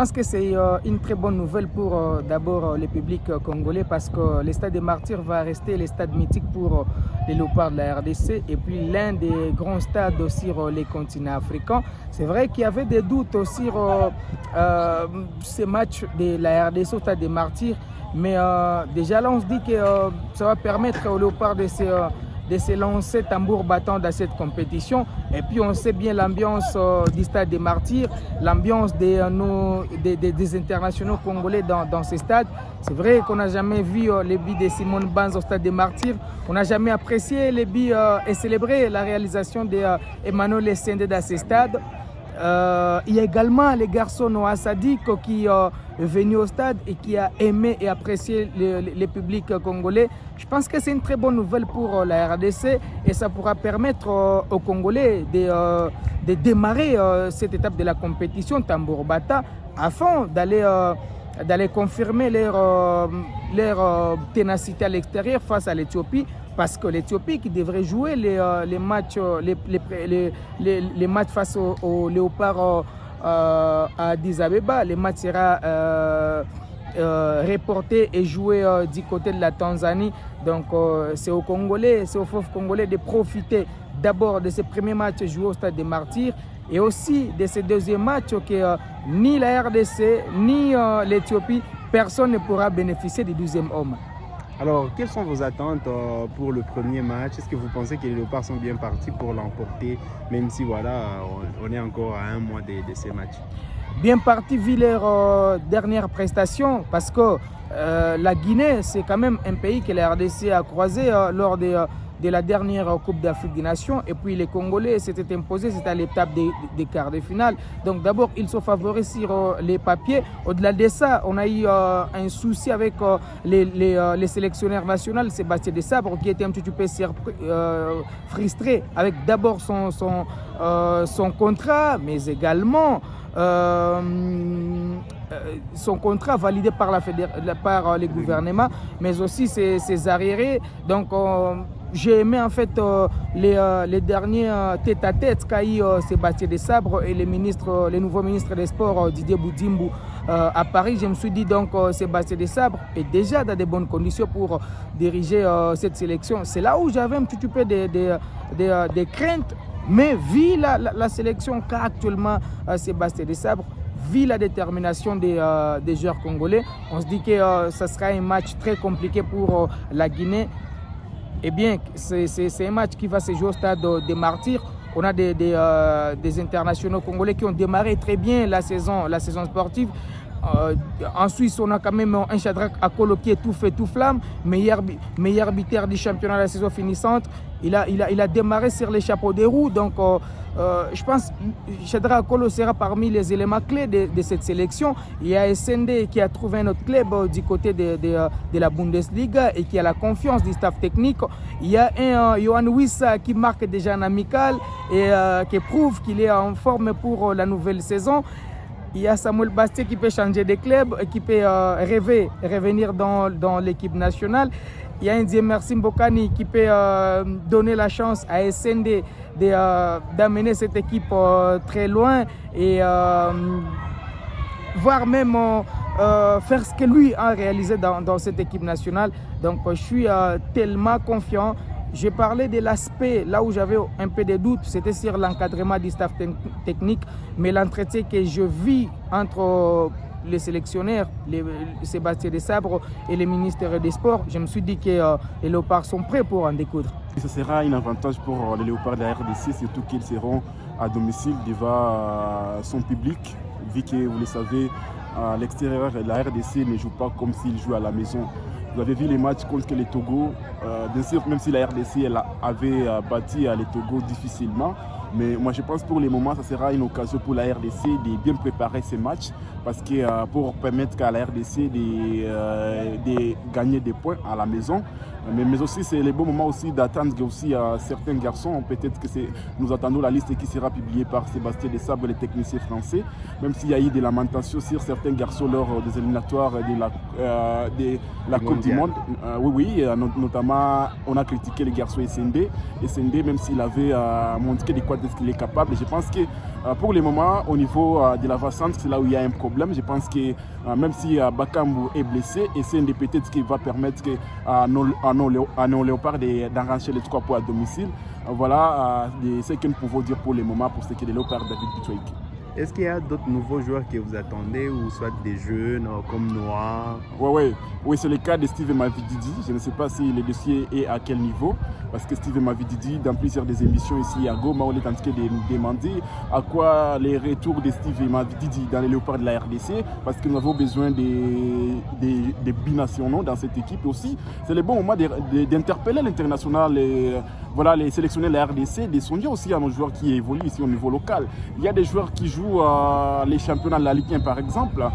pense que c'est une très bonne nouvelle pour d'abord le public congolais parce que le stade des Martyrs va rester le stade mythique pour les Léopards de la RDC et puis l'un des grands stades sur les continents africains. C'est vrai qu'il y avait des doutes sur ces matchs de la RDC au stade des Martyrs, mais déjà là on se dit que ça va permettre aux Léopards de se lancer tambour battant dans cette compétition. Et puis on sait bien l'ambiance du stade des Martyrs, l'ambiance des internationaux congolais dans ces stades. C'est vrai qu'on n'a jamais vu les buts de Simone Banz au stade des Martyrs, on n'a jamais apprécié les buts et célébré la réalisation d'Emmanuel Essendé dans ces stades. Il y a également les garçons Noah Sadik qui est venu au stade et qui a aimé et apprécié le public congolais. Je pense que c'est une très bonne nouvelle pour la RDC et ça pourra permettre aux Congolais de démarrer cette étape de la compétition tambour bata afin d'aller confirmer leur ténacité à l'extérieur face à l'Éthiopie. Parce que l'Éthiopie qui devrait jouer les matchs face aux Léopards à Addis Abeba, les matchs sera reporté et joué du côté de la Tanzanie. Donc c'est aux Congolais, c'est aux fauves Congolais de profiter d'abord de ces premiers matchs joués au stade des Martyrs et aussi de ces deuxièmes matchs que ni la RDC ni l'Éthiopie, personne ne pourra bénéficier du 12e homme. Alors, quelles sont vos attentes pour le premier match? Est-ce que vous pensez que les Léopards sont bien partis pour l'emporter, même si voilà, on est encore à un mois de ces matchs? Bien parti vu leur dernière prestation, parce que la Guinée, c'est quand même un pays que la RDC a croisé lors de la dernière Coupe d'Afrique des Nations. Et puis les Congolais s'étaient imposés, c'était à l'étape des quarts de finale. Donc d'abord, ils sont favoris sur les papiers. Au-delà de ça, on a eu un souci avec les sélectionneurs nationaux, Sébastien Desabre, qui était un petit peu frustré avec d'abord son contrat, mais également son contrat validé par les gouvernements, mais aussi ses arriérés. Donc j'ai aimé en fait les derniers tête-à-tête qu'a eu Sébastien Desabre et le nouveau ministre des Sports Didier Boudimbu à Paris. Je me suis dit donc Sébastien Desabre est déjà dans de bonnes conditions pour diriger cette sélection. C'est là où j'avais un petit peu des craintes, mais vu la sélection qu'a actuellement Sébastien Desabre, vu la détermination des joueurs congolais, on se dit que ça sera un match très compliqué pour la Guinée. Eh bien, c'est un match qui va se jouer au stade des Martyrs. On a des internationaux congolais qui ont démarré très bien la saison sportive. En Suisse, on a quand même un Shadrack Akolo qui est tout fait, tout flamme, meilleur arbitre du championnat de la saison finissante. Il a démarré sur les chapeaux des roues. Donc, je pense que Shadrack Akolo sera parmi les éléments clés de cette sélection. Il y a SND qui a trouvé un autre club du côté de la Bundesliga et qui a la confiance du staff technique. Il y a un Yohan Wissa qui marque déjà en amical et qui prouve qu'il est en forme pour la nouvelle saison. Il y a Samuel Basté qui peut changer de club, qui peut rêver, revenir dans l'équipe nationale. Il y a Indien Merci Mbokani qui peut donner la chance à SND d'amener cette équipe très loin et voire même faire ce que lui a réalisé dans cette équipe nationale. Donc je suis tellement confiant. J'ai parlé de l'aspect, là où j'avais un peu de doutes, c'était sur l'encadrement du staff technique, mais l'entretien que je vis entre les sélectionneurs, Sébastien Desabre et les ministres des Sports, je me suis dit que les Léopards sont prêts pour en découdre. Ce sera un avantage pour les Léopards de la RDC, surtout qu'ils seront à domicile devant son public, vu que vous le savez, à l'extérieur, la RDC ne joue pas comme s'il joue à la maison. Vous avez vu les matchs contre les Togo, bien sûr, même si la RDC elle avait battu les Togo difficilement, mais moi je pense pour le moment, ça sera une occasion pour la RDC de bien préparer ces matchs, parce que pour permettre à la RDC de gagner des points à la maison. Mais aussi, c'est les bons moments aussi d'attendre aussi à certains garçons. Peut-être que nous attendons la liste qui sera publiée par Sébastien Desabre, les techniciens français. Même s'il y a eu des lamentations sur certains garçons lors des éliminatoires de la Coupe du Monde. Oui, notamment, on a critiqué les garçons SND. SND, même s'il avait montré de quoi est-ce qu'il est capable. Je pense que pour le moment, au niveau de l'avant-centre, c'est là où il y a un problème. Je pense que même si Bakambu est blessé, SND peut-être qu'il va permettre à nos léopards d'arranger les 3 points à domicile. Voilà ce que nous pouvons dire pour le moment pour ce qui est des léopards David Bitoik. Est-ce qu'il y a d'autres nouveaux joueurs que vous attendez, ou soit des jeunes comme Noah? Oui, c'est le cas de Steve Mavididi. Je ne sais pas si le dossier est à quel niveau, parce que Steve Mavididi, dans plusieurs des émissions ici à Goma, on est en train de nous demander à quoi les retours de Steve Mavididi dans les léopards de la RDC, parce que nous avons besoin des binationaux dans cette équipe aussi. C'est le bon moment d'interpeller l'international, les sélectionneurs de la RDC, de songer aussi à nos joueurs qui évoluent ici au niveau local. Il y a des joueurs qui jouent les championnats de la Ligue 1 par exemple,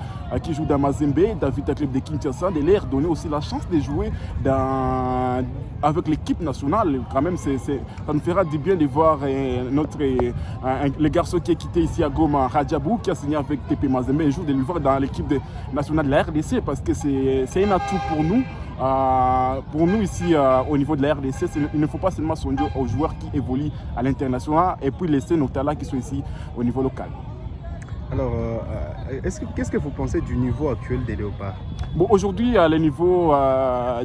qui jouent dans Mazembe, dans Vita Club de Kinshasa, de leur donner aussi la chance de jouer avec l'équipe nationale. Quand même, ça nous fera du bien de voir le garçon qui est quitté ici à Goma, Radjabou, qui a signé avec TP Mazembe, un jour de le voir dans l'équipe nationale de la RDC, parce que c'est un atout pour nous. Pour nous ici au niveau de la RDC, il ne faut pas seulement songer aux joueurs qui évoluent à l'international et puis laisser nos talents qui sont ici au niveau local. Alors, qu'est-ce que vous pensez du niveau actuel des léopards? Aujourd'hui, le niveau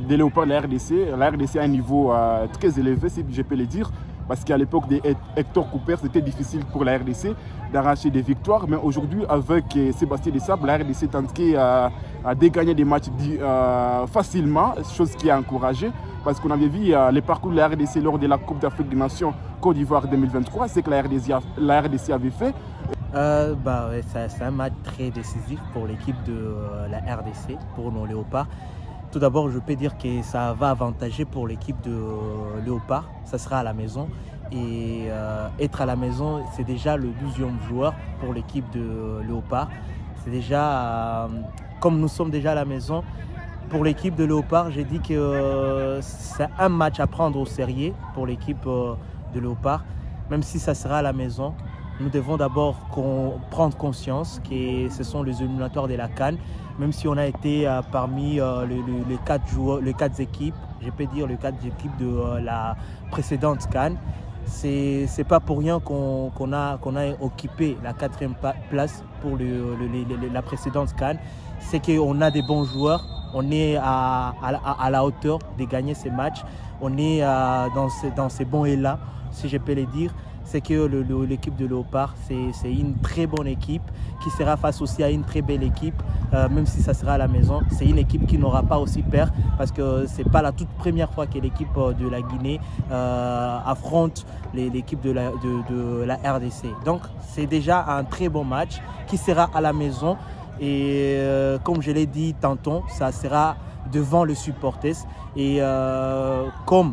des léopards de la RDC a un niveau très élevé, si je peux le dire, parce qu'à l'époque de Hector Cooper, c'était difficile pour la RDC d'arracher des victoires, mais aujourd'hui, avec Sébastien Desabre, la RDC tente à dégagner des matchs facilement, chose qui a encouragé, parce qu'on avait vu les parcours de la RDC lors de la Coupe d'Afrique des Nations Côte d'Ivoire 2023, c'est que la RDC avait fait. C'est un match très décisif pour l'équipe de la RDC, pour nos léopards. Tout d'abord, je peux dire que ça va avantager pour l'équipe de léopards. Ça sera à la maison. Et être à la maison, c'est déjà le 12e joueur pour l'équipe de léopards. C'est déjà, comme nous sommes déjà à la maison, pour l'équipe de léopards, j'ai dit que c'est un match à prendre au sérieux pour l'équipe de léopards, même si ça sera à la maison. Nous devons d'abord prendre conscience que ce sont les éliminatoires de la CAN, même si on a été parmi les 4 équipes, je peux dire les 4 équipes de la précédente CAN. C'est pas pour rien qu'on a occupé la 4e place pour la précédente CAN. C'est qu'on a des bons joueurs, on est à la hauteur de gagner ces matchs, on est dans ces bons élans, si je peux le dire. C'est que l'équipe de Léopard, c'est une très bonne équipe qui sera face aussi à une très belle équipe, même si ça sera à la maison. C'est une équipe qui n'aura pas aussi peur, parce que ce n'est pas la toute première fois que l'équipe de la Guinée affronte l'équipe de la RDC. Donc c'est déjà un très bon match qui sera à la maison. Et comme je l'ai dit tantôt, ça sera devant les supporters. Et comme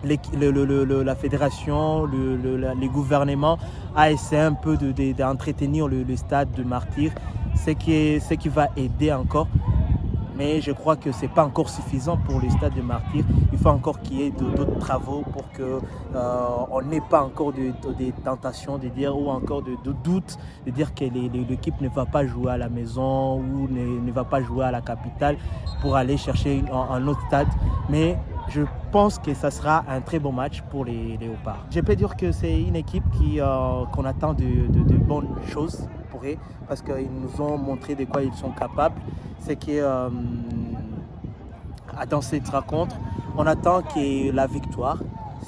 la fédération, les gouvernements a essayé un peu d'entretenir le stade de Martyr, ce qui va aider encore. Mais je crois que ce n'est pas encore suffisant pour le stade de Martyr. Il faut encore qu'il y ait d'autres travaux pour qu'on n'ait pas encore de tentations de dire, ou encore de doutes de dire que l'équipe ne va pas jouer à la maison ou ne va pas jouer à la capitale pour aller chercher un autre stade. Mais je pense que ça sera un très bon match pour les Léopards. Je peux dire que c'est une équipe qu'on attend de bonnes choses pour eux, parce qu'ils nous ont montré de quoi ils sont capables. C'est que dans cette rencontre, on attend que la victoire,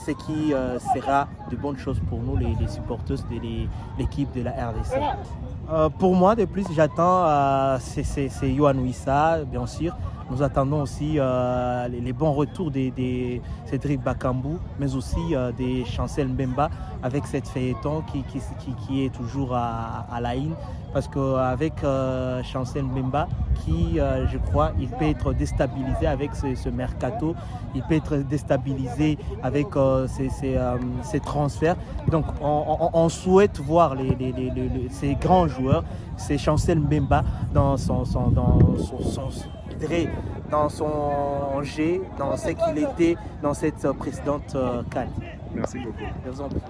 ce qui sera de bonnes choses pour nous, les supporters de l'équipe de la RDC. Pour moi, de plus, j'attends, c'est Yohan Wissa, bien sûr. Nous attendons aussi les bons retours de Cédric Bakambu, mais aussi de Chancel Mbemba avec cette feuilleton qui est toujours à la ligne. Parce qu'avec Chancel Mbemba, je crois, il peut être déstabilisé avec ce mercato, il peut être déstabilisé avec ces transferts. Donc on souhaite voir ces grands joueurs, c'est Chancel Mbemba dans son dans son jeu, dans ce qu'il était dans cette précédente CAN. Merci beaucoup. Je vous en prie.